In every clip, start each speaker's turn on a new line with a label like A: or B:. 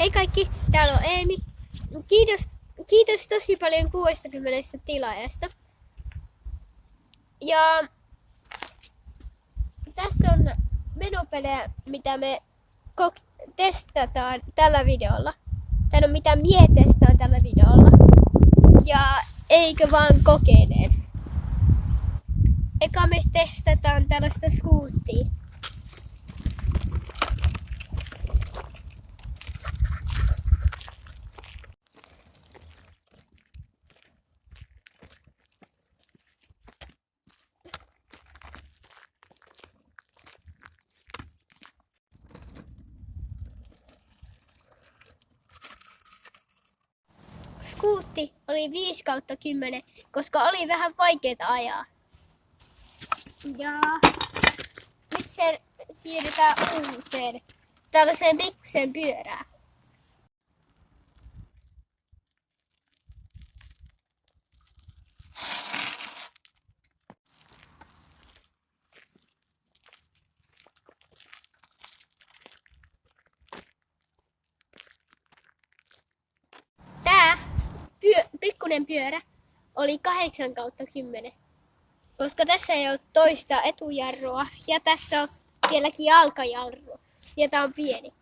A: Hei kaikki, täällä on Eemi. Kiitos tosi paljon 60 tilaajasta. Ja tässä on menopelejä, mitä me testataan tällä videolla. Tai no mitä mie testaan tällä videolla. Ja eikö vaan kokeilleen. Eka me testataan tällaista skuuttia. Skuutti oli 5/10, koska oli vähän vaikeeta ajaa. Ja nyt se siirrytään uuteen tällaiseen pikkuseen pyörään. Tää pikkunen pyörä oli 8/10, koska tässä ei ole toista etujarrua ja tässä on vieläkin jalkajarru ja tää on pieni.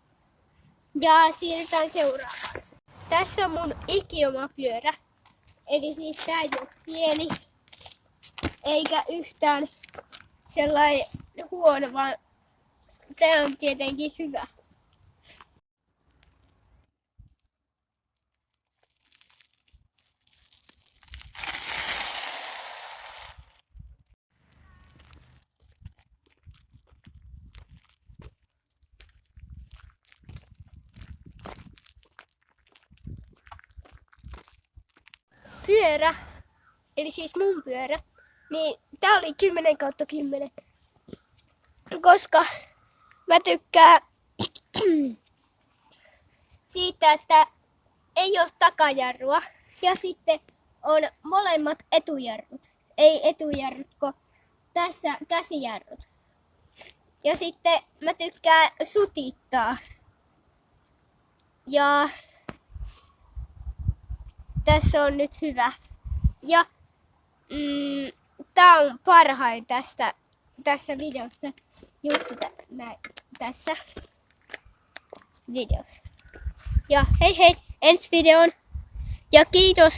A: Ja siirrytään seuraavaan. Tässä on mun ikioma pyörä, eli siis tää ei ole pieni eikä yhtään sellainen huono, vaan tää on tietenkin hyvä. Pyörä, eli siis mun pyörä, niin tää oli 10/10, koska mä tykkään siitä, että ei ole takajarrua ja sitten on molemmat etujarrut. Ei etujarrut, kun tässä käsijarrut. Ja sitten mä tykkään sutittaa. Ja tässä on nyt hyvä. Ja tää on parhain tässä videossa juttu tässä videossa. Ja hei ensi videoon. Ja kiitos.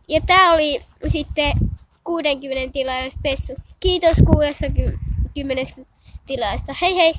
A: Ja tää oli sitten 60 tilaajan spessu. Kiitos 60 tilaajasta. Hei!